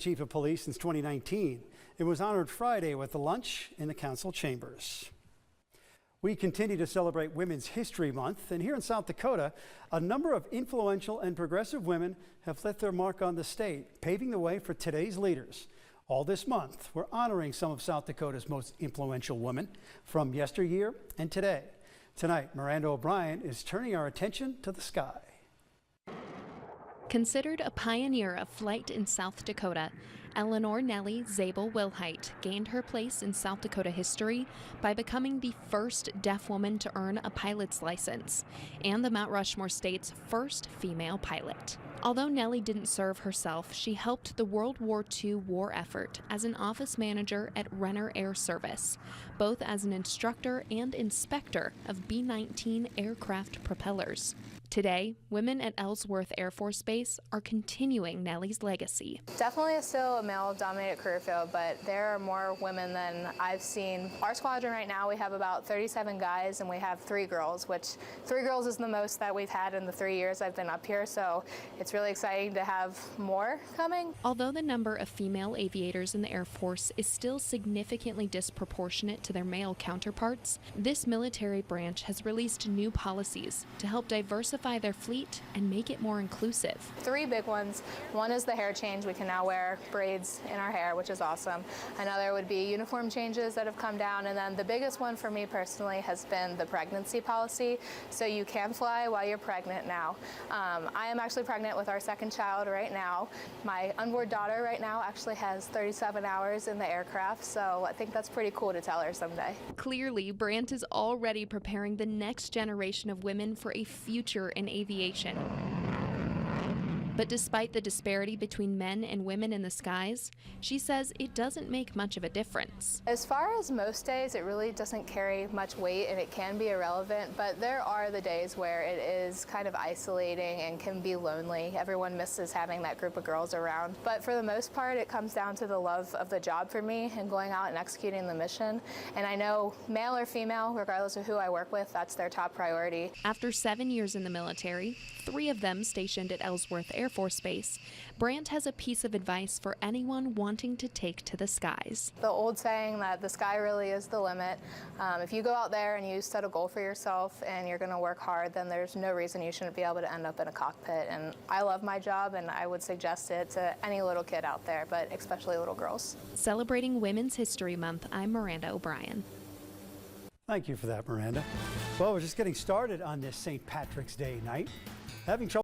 Chief of Police since 2019. It was honored Friday with a lunch in the council chambers. We continue to celebrate Women's History Month, and here in South Dakota, a number of influential and progressive women have left their mark on the state, paving the way for today's leaders. All this month, we're honoring some of South Dakota's most influential women from yesteryear and today. Tonight, Miranda O'Brien is turning our attention to the sky. Considered a pioneer of flight in South Dakota, Eleanor Nellie Zabel Wilhite gained her place in South Dakota history by becoming the first deaf woman to earn a pilot's license and the Mount Rushmore State's first female pilot. Although Nellie didn't serve herself, she helped the World War II war effort as an office manager at Renner Air Service, both as an instructor and inspector of B-19 aircraft propellers. Today, women at Ellsworth Air Force Base are continuing Nellie's legacy. Definitely still a male-dominated career field, but there are more women than I've seen. Our squadron right now, we have about 37 guys and we have 3 girls, which 3 girls is the most that we've had in the 3 years I've been up here, so it's really exciting to have more coming. Although the number of female aviators in the Air Force is still significantly disproportionate to their male counterparts, this military branch has released new policies to help diversify their fleet and make it more inclusive. 3 big ones. One is the hair change. We can now wear braids in our hair, which is awesome. Another would be uniform changes that have come down, and then the biggest one for me personally has been the pregnancy policy. So you can fly while you're pregnant now. I am actually pregnant with our 2nd child right now. My unborn daughter right now actually has 37 hours in the aircraft, so I think that's pretty cool to tell her someday. Clearly, Brandt is already preparing the next generation of women for a future in aviation. But despite the disparity between men and women in the skies, she says it doesn't make much of a difference. As far as most days, it really doesn't carry much weight and it can be irrelevant, but there are the days where it is kind of isolating and can be lonely. Everyone misses having that group of girls around. But for the most part, it comes down to the love of the job for me and going out and executing the mission. And I know male or female, regardless of who I work with, that's their top priority. After 7 years in the military, 3 of them stationed at Ellsworth Air Force Base, Brandt has a piece of advice for anyone wanting to take to the skies. The old saying that the sky really is the limit. If you go out there and you set a goal for yourself and you're going to work hard, then there's no reason you shouldn't be able to end up in a cockpit. And I love my job, and I would suggest it to any little kid out there, but especially little girls. Celebrating Women's History Month, I'm Miranda O'Brien. Thank you for that, Miranda. Well, we're just getting started on this St. Patrick's Day night. Having trouble